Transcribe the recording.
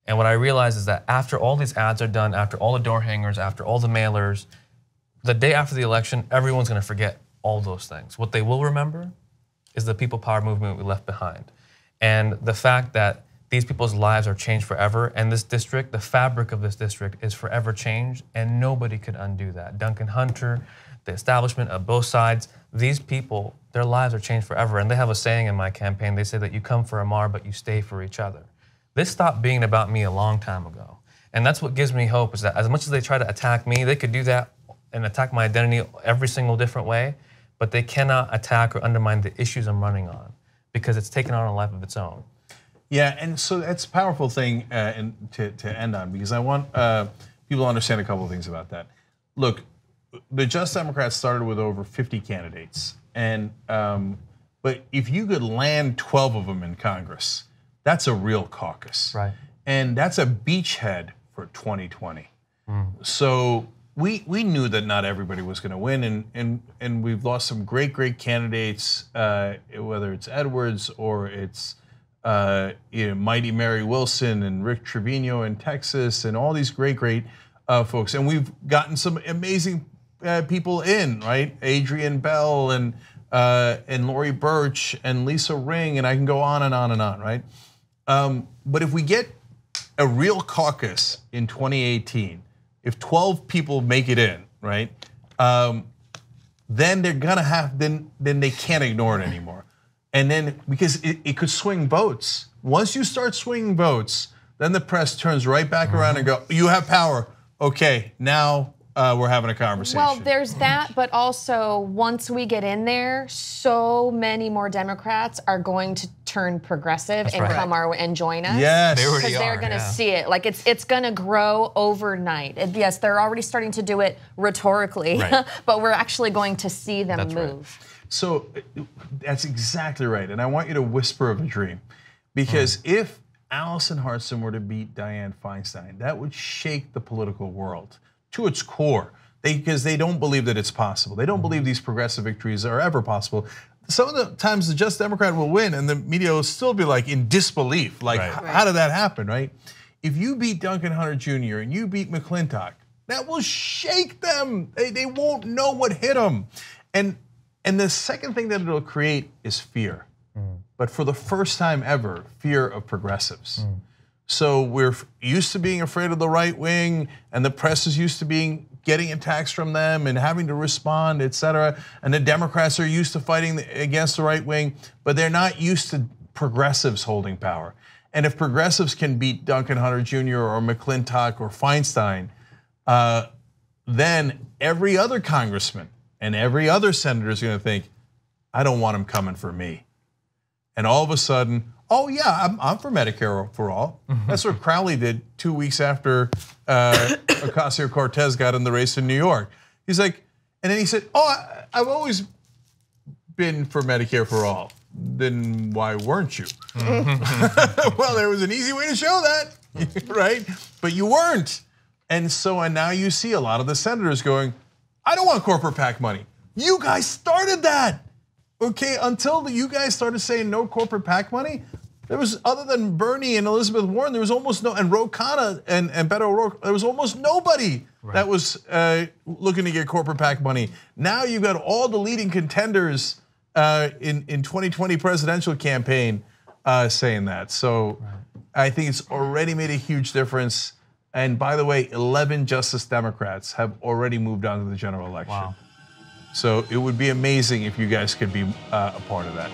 And what I realized is that after all these ads are done, after all the door hangers, after all the mailers, the day after the election, everyone's gonna forget all those things. What they will remember is the people power movement we left behind. And the fact that these people's lives are changed forever, and this district, the fabric of this district is forever changed, and nobody could undo that. Duncan Hunter, the establishment of both sides, these people, their lives are changed forever. And they have a saying in my campaign, they say that you come for Ammar, but you stay for each other. This stopped being about me a long time ago. And that's what gives me hope, is that as much as they try to attack me, they could do that and attack my identity every single different way, but they cannot attack or undermine the issues I'm running on, because it's taken on a life of its own. Yeah, and so that's a powerful thing to end on, because I want people to understand a couple of things about that. Look, the Justice Democrats started with over 50 candidates, and but if you could land 12 of them in Congress, that's a real caucus, right? And that's a beachhead for 2020. So we knew that not everybody was going to win, and we've lost some great candidates, whether it's Edwards or it's Mighty Mary Wilson and Rick Trevino in Texas, and all these great folks. And we've gotten some amazing people in, right? Adrian Bell and Lori Birch and Lisa Ring, and I can go on and on and on, right? But if we get a real caucus in 2018, if 12 people make it in, right? Then they're gonna have, then they can't ignore it anymore. And then, because it could swing votes. Once you start swinging votes, then the press turns right back around and go, you have power. Okay, now we're having a conversation. Well, there's that, but also once we get in there, so many more Democrats are going to turn progressive and come our way and join us. Yes, because they're going to see it. Like it's going to grow overnight. And yes, they're already starting to do it rhetorically, but we're actually going to see them move. Right. So that's exactly right, and I want you to whisper of a dream, because if Alison Hartson were to beat Dianne Feinstein, that would shake the political world to its core, because they don't believe that it's possible. They don't believe these progressive victories are ever possible. Some of the times the Just Democrat will win and the media will still be like in disbelief, like how did that happen, right? If you beat Duncan Hunter Jr. and you beat McClintock, that will shake them. They won't know what hit them. And the second thing that it'll create is fear. But for the first time ever, fear of progressives. So we're used to being afraid of the right wing, and the press is used to getting attacks from them and having to respond, et cetera. And the Democrats are used to fighting against the right wing, but they're not used to progressives holding power. And if progressives can beat Duncan Hunter Jr. or McClintock or Feinstein, then every other congressman and every other senator is going to think, I don't want him coming for me. And all of a sudden, oh yeah, I'm for Medicare for all. That's what Crowley did 2 weeks after Ocasio-Cortez got in the race in New York. He's like, and then he said, oh, I've always been for Medicare for all. Then why weren't you? Well, there was an easy way to show that, right? But you weren't. And now you see a lot of the senators going, I don't want corporate PAC money. You guys started that. Okay, until you guys started saying no corporate PAC money, there was, other than Bernie and Elizabeth Warren, there was almost no, and Ro Khanna and Beto O'Rourke, there was almost nobody that was looking to get corporate PAC money. Now you've got all the leading contenders in 2020 presidential campaign saying that. So I think it's already made a huge difference. And by the way, 11 Justice Democrats have already moved on to the general election. Wow. So it would be amazing if you guys could be a part of that.